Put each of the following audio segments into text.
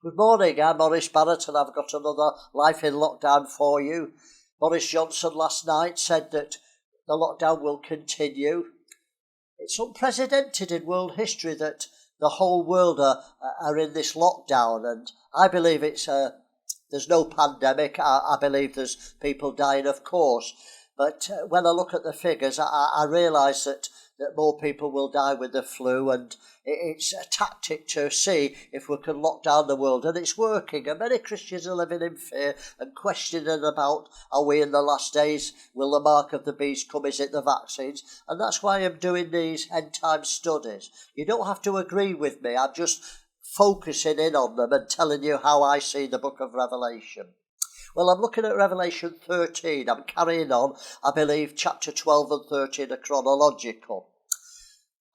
Good morning, I'm Maurice Barratt and I've got another Life in Lockdown for you. Boris Johnson last night said that the lockdown will continue. It's unprecedented in world history that the whole world are in this lockdown, and I believe there's no pandemic. I believe there's people dying, of course, but when I look at the figures, I realise that more people will die with the flu, and it's a tactic to see if we can lock down the world, and it's working. And many Christians are living in fear and questioning about, are we in the last days? Will the mark of the beast come? Is it the vaccines? And that's why I'm doing these end time studies. You don't have to agree with me. I'm just focusing in on them and telling you how I see the book of Revelation. Well, I'm looking at Revelation 13. I'm carrying on. I believe chapter 12 and 13 are chronological.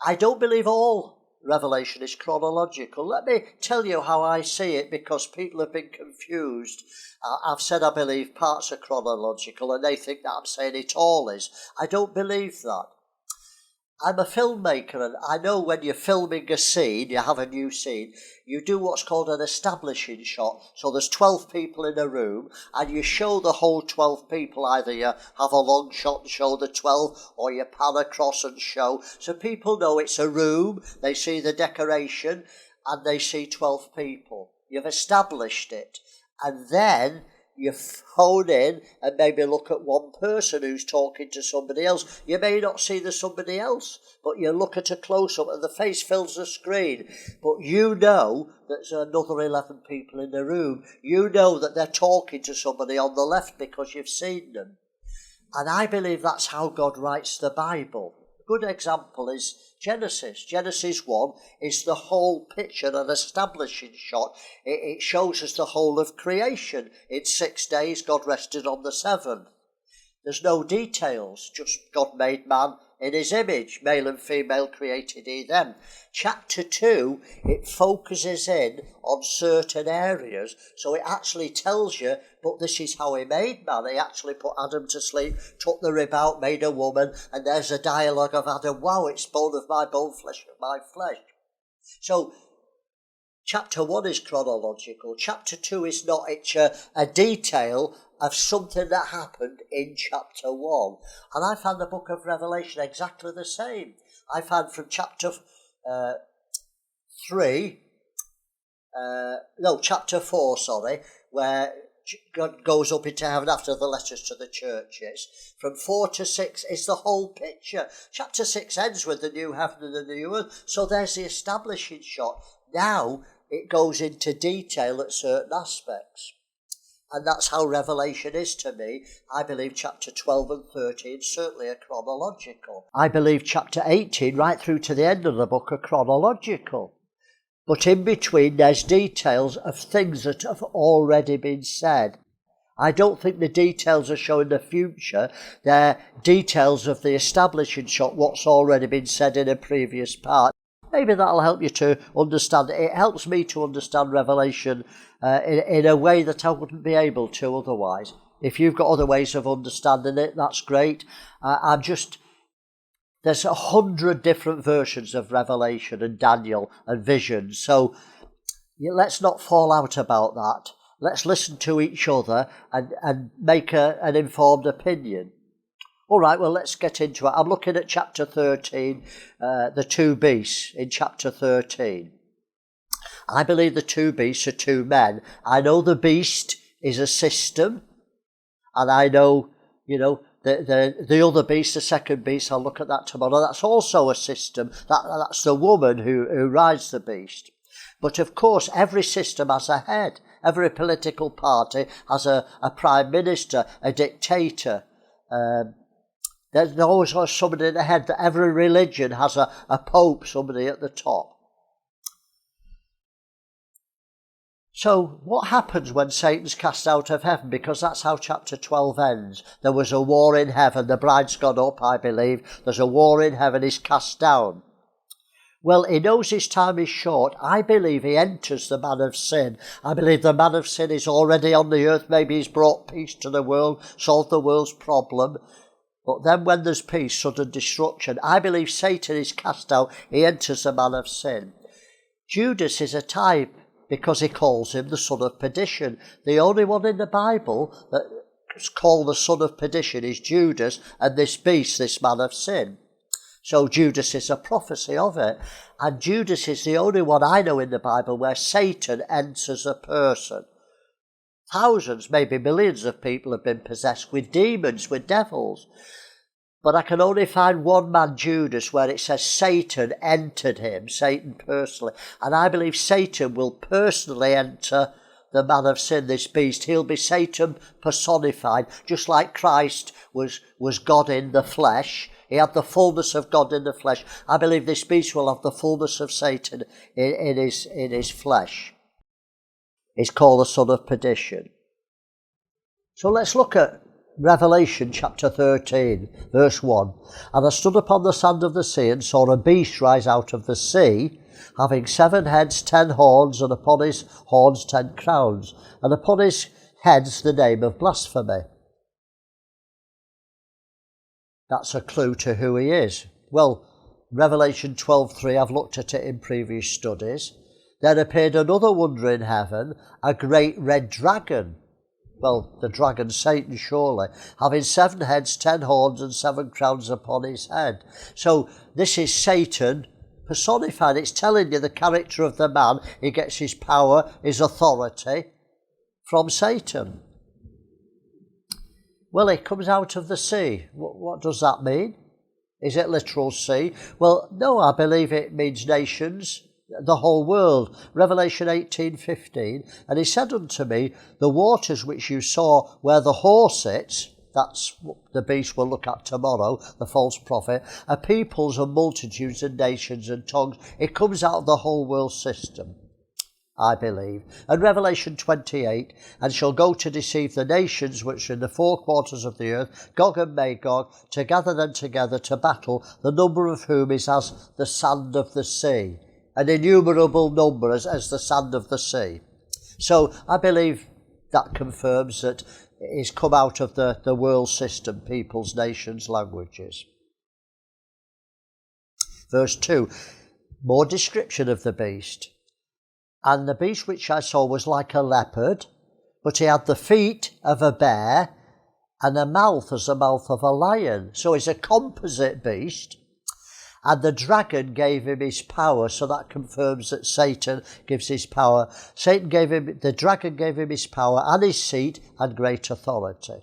I don't believe all Revelation is chronological. Let me tell you how I see it, because people have been confused. I've said I believe parts are chronological and they think that I'm saying it all is. I don't believe that. I'm a filmmaker, and I know when you're filming a scene, you have a new scene, you do what's called an establishing shot. So there's 12 people in a room, and you show the whole 12 people. Either you have a long shot and show the 12, or you pan across and show. So people know it's a room, they see the decoration, and they see 12 people. You've established it. And then you phone in and maybe look at one person who's talking to somebody else. You may not see the somebody else, but you look at a close-up and the face fills the screen. But you know there's another 11 people in the room. You know that they're talking to somebody on the left because you've seen them. And I believe that's how God writes the Bible. A good example is Genesis. Genesis 1 is the whole picture, an establishing shot. It shows us the whole of creation. In 6 days, God rested on the seventh. There's no details, just God made man in his image. Male and female created he them. Chapter 2, it focuses in on certain areas. So it actually tells you, but this is how he made man. He actually put Adam to sleep, took the rib out, made a woman, and there's a dialogue of Adam. Wow, it's bone of my bone, flesh of my flesh. So chapter 1 is chronological. Chapter 2 is not. It's a detail of something that happened in chapter 1. And I found the book of Revelation exactly the same. I found from chapter 4, where God goes up into heaven after the letters to the churches. From 4 to 6 is the whole picture. Chapter 6 ends with the new heaven and the new earth. So there's the establishing shot. Now it goes into detail at certain aspects. And that's how Revelation is to me. I believe chapter 12 and 13 certainly are chronological. I believe chapter 18 right through to the end of the book are chronological. But in between there's details of things that have already been said. I don't think the details are showing the future. They're details of the establishing shot, what's already been said in a previous part. Maybe that'll help you to understand. It helps me to understand Revelation in a way that I wouldn't be able to otherwise. If you've got other ways of understanding it, that's great. There's 100 different versions of Revelation and Daniel and visions. So let's not fall out about that. Let's listen to each other and make an informed opinion. All right, well, let's get into it. I'm looking at chapter 13, the two beasts in chapter 13. I believe the two beasts are two men. I know the beast is a system, and I know, the other beast, the second beast, I'll look at that tomorrow. That's also a system. That's the woman who rides the beast. But of course, every system has a head. Every political party has a prime minister, a dictator. There's always somebody in the head. That every religion has a pope, somebody at the top. So what happens when Satan's cast out of heaven? Because that's how chapter 12 ends. There was a war in heaven. The bride's gone up, I believe. There's a war in heaven. He's cast down. Well, he knows his time is short. I believe he enters the man of sin. I believe the man of sin is already on the earth. Maybe he's brought peace to the world, solved the world's problem. But then when there's peace, sudden destruction. I believe Satan is cast out. He enters the man of sin. Judas is a type. because he calls him the son of perdition. The only one in the Bible that's called the son of perdition is Judas, and this beast, this man of sin. So Judas is a prophecy of it. And Judas is the only one I know in the Bible where Satan enters a person. Thousands, maybe millions of people have been possessed with demons, with devils. But I can only find one man, Judas, where it says Satan entered him, Satan personally. And I believe Satan will personally enter the man of sin, this beast. He'll be Satan personified, just like Christ was God in the flesh. He had the fullness of God in the flesh. I believe this beast will have the fullness of Satan in his flesh. It's called the son of perdition. So let's look at Revelation chapter 13, verse 1. And I stood upon the sand of the sea and saw a beast rise out of the sea, having 7 heads, 10 horns, and upon his horns 10 crowns, and upon his heads the name of blasphemy. That's a clue to who he is. Well, Revelation 12:3, I've looked at it in previous studies. There appeared another wonder in heaven, a great red dragon. Well, the dragon Satan, surely, having 7 heads, 10 horns, and 7 crowns upon his head. So this is Satan personified. It's telling you the character of the man. He gets his power, his authority from Satan. Well, it comes out of the sea. What does that mean? Is it literal sea? Well, no, I believe it means nations, the whole world. Revelation 18:15, and he said unto me, the waters which you saw where the whore sits, that's what the beast we'll look at tomorrow, the false prophet, are peoples and multitudes and nations and tongues. It comes out of the whole world system, I believe. And Revelation 28, and shall go to deceive the nations which are in the 4 quarters of the earth, Gog and Magog, to gather them together to battle, the number of whom is as the sand of the sea. An innumerable number as the sand of the sea. So I believe that confirms that it's come out of the world system, peoples, nations, languages. Verse 2, more description of the beast. And the beast which I saw was like a leopard, but he had the feet of a bear and a mouth as the mouth of a lion. So he's a composite beast. And the dragon gave him his power, so that confirms that Satan gives his power. The dragon gave him his power and his seat and great authority.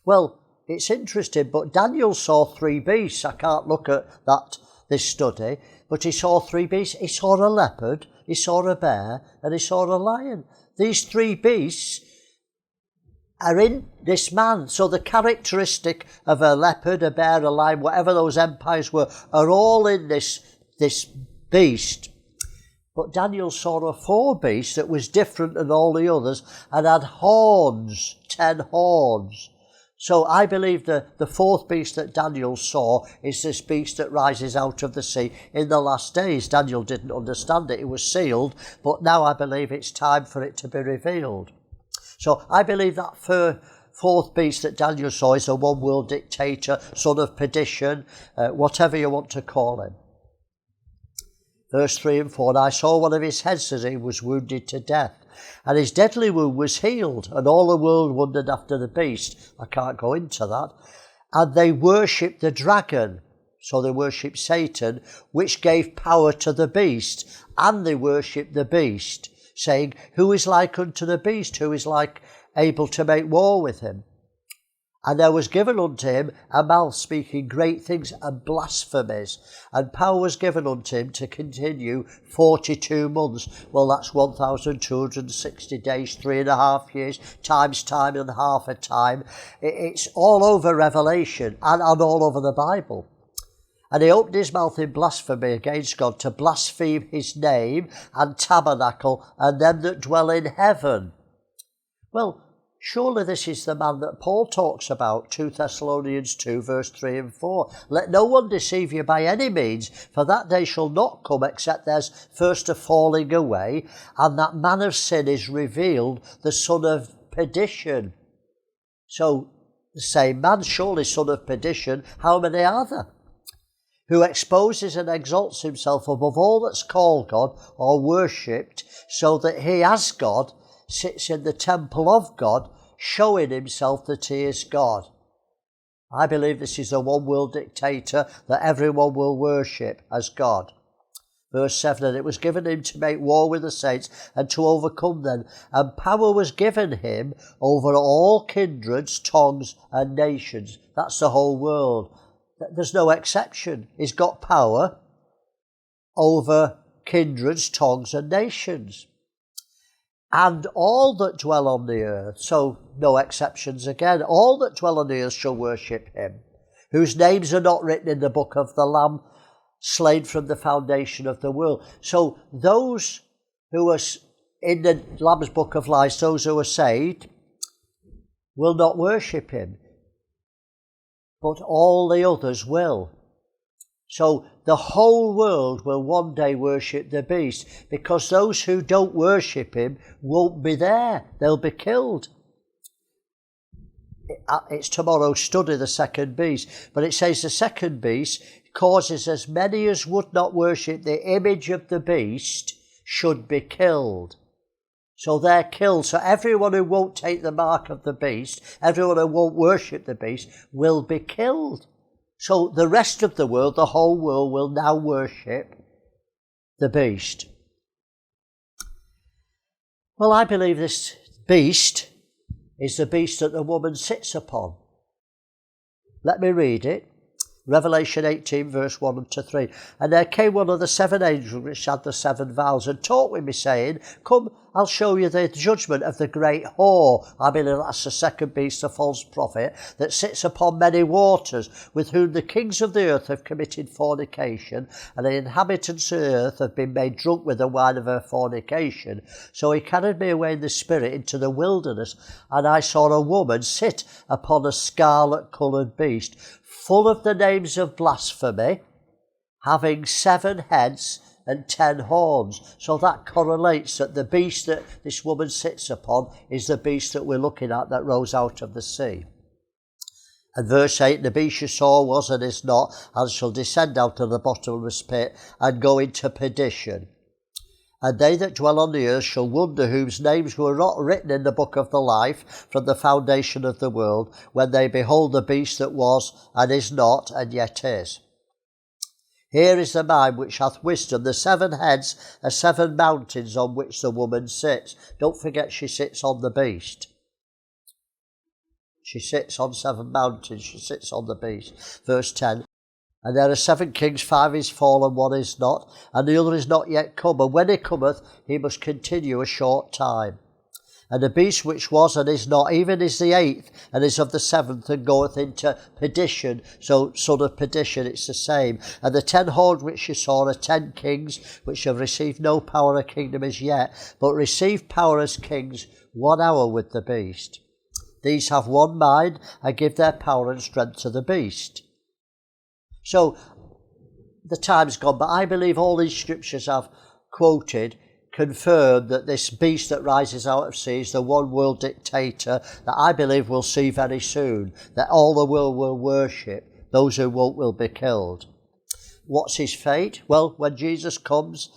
Well, it's interesting, but Daniel saw 3 beasts. I can't look at this study, but he saw 3 beasts. He saw a leopard, he saw a bear, and he saw a lion. These 3 beasts are in this man. So the characteristic of a leopard, a bear, a lion, whatever those empires were, are all in this beast. But Daniel saw a 4th beast that was different than all the others and had horns, 10 horns. So I believe the 4th beast that Daniel saw is this beast that rises out of the sea in the last days. Daniel didn't understand it. It was sealed, but now I believe it's time for it to be revealed. So I believe that 4th beast that Daniel saw is a one world dictator, son of perdition, whatever you want to call him. Verse 3 and 4, and I saw one of his heads as he was wounded to death, and his deadly wound was healed, and all the world wondered after the beast. I can't go into that. And they worshipped the dragon, so they worshipped Satan, which gave power to the beast, and they worshipped the beast, saying, who is like unto the beast, who is like able to make war with him? And there was given unto him a mouth speaking great things and blasphemies, and power was given unto him to continue 42 months. Well, that's 1,260 days, 3.5 years, times time and half a time. It's all over Revelation and all over the Bible. And he opened his mouth in blasphemy against God, to blaspheme his name and tabernacle and them that dwell in heaven. Well, surely this is the man that Paul talks about, 2 Thessalonians 2, verse 3 and 4. Let no one deceive you by any means, for that day shall not come except there's first a falling away, and that man of sin is revealed, the son of perdition. So, the same man, surely son of perdition, how many are there? who exposes and exalts himself above all that's called God or worshipped, so that he, as God, sits in the temple of God, showing himself that he is God. I believe this is the one world dictator that everyone will worship as God. Verse 7, and it was given him to make war with the saints and to overcome them. And power was given him over all kindreds, tongues and nations. That's the whole world. There's no exception. He's got power over kindreds, tongues and nations. And all that dwell on the earth, so no exceptions again, all that dwell on the earth shall worship him, whose names are not written in the book of the Lamb, slain from the foundation of the world. So those who are in the Lamb's book of life, those who are saved, will not worship him, but all the others will. So the whole world will one day worship the beast, because those who don't worship him won't be there. They'll be killed. It's tomorrow's study, the second beast. But it says the second beast causes as many as would not worship the image of the beast should be killed. So they're killed. So everyone who won't take the mark of the beast, everyone who won't worship the beast, will be killed. So the rest of the world, the whole world, will now worship the beast. Well, I believe this beast is the beast that the woman sits upon. Let me read it. Revelation 18, verse 1 to 3. And there came one of the seven angels which had the seven vials, and talked with me, saying, Come, I'll show you the judgment of the great whore. I believe that's the second beast, the false prophet, that sits upon many waters, with whom the kings of the earth have committed fornication, and the inhabitants of the earth have been made drunk with the wine of her fornication. So he carried me away in the spirit into the wilderness, and I saw a woman sit upon a scarlet-coloured beast, full of the names of blasphemy, having 7 heads and 10 horns. So that correlates that the beast that this woman sits upon is the beast that we're looking at that rose out of the sea. And verse 8, the beast you saw was and is not, and shall descend out of the bottomless pit and go into perdition. And they that dwell on the earth shall wonder whose names were not written in the book of the life from the foundation of the world, when they behold the beast that was and is not and yet is. Here is the mind which hath wisdom. The 7 heads are 7 mountains on which the woman sits. Don't forget she sits on the beast. She sits on 7 mountains. She sits on the beast. Verse 10. And there are 7 kings, 5 is fallen, 1 is not, and the other is not yet come. And when he cometh, he must continue a short time. And the beast which was and is not, even is the 8th, and is of the 7th, and goeth into perdition. So, son of perdition, it's the same. And the 10 horns which you saw are 10 kings, which have received no power or kingdom as yet, but receive power as kings 1 hour with the beast. These have one mind, and give their power and strength to the beast. So, the time's gone, but I believe all these scriptures I've quoted confirm that this beast that rises out of sea is the one world dictator that I believe we'll see very soon, that all the world will worship. Those who won't will be killed. What's his fate? Well, when Jesus comes,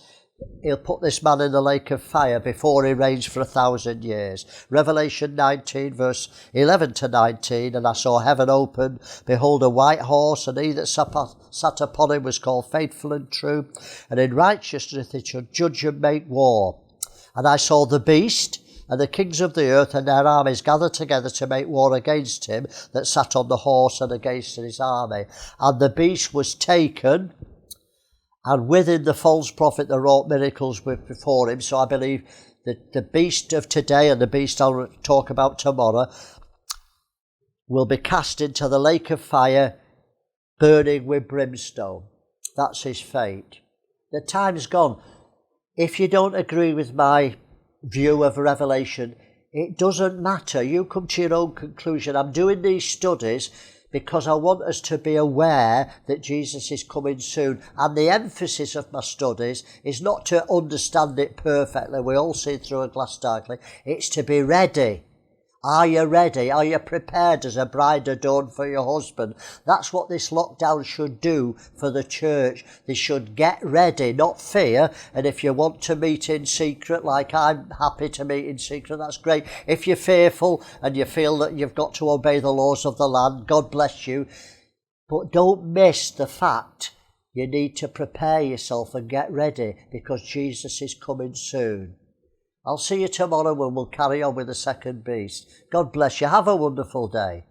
he'll put this man in the lake of fire before he reigns for 1,000 years. Revelation 19, verse 11 to 19, and I saw heaven open, behold a white horse, and he that sat upon him was called Faithful and True, and in righteousness he shall judge and make war. And I saw the beast, and the kings of the earth and their armies gathered together to make war against him that sat on the horse and against his army. And the beast was taken, and with him the false prophet that wrought miracles before him. So I believe that the beast of today and the beast I'll talk about tomorrow will be cast into the lake of fire, burning with brimstone. That's his fate. The time's gone. If you don't agree with my view of Revelation, it doesn't matter. You come to your own conclusion. I'm doing these studies because I want us to be aware that Jesus is coming soon. And the emphasis of my studies is not to understand it perfectly. We all see through a glass darkly. It's to be ready. Are you ready? Are you prepared as a bride adorned for your husband? That's what this lockdown should do for the church. They should get ready, not fear. And if you want to meet in secret, like I'm happy to meet in secret, that's great. If you're fearful and you feel that you've got to obey the laws of the land, God bless you. But don't miss the fact you need to prepare yourself and get ready, because Jesus is coming soon. I'll see you tomorrow when we'll carry on with the second beast. God bless you. Have a wonderful day.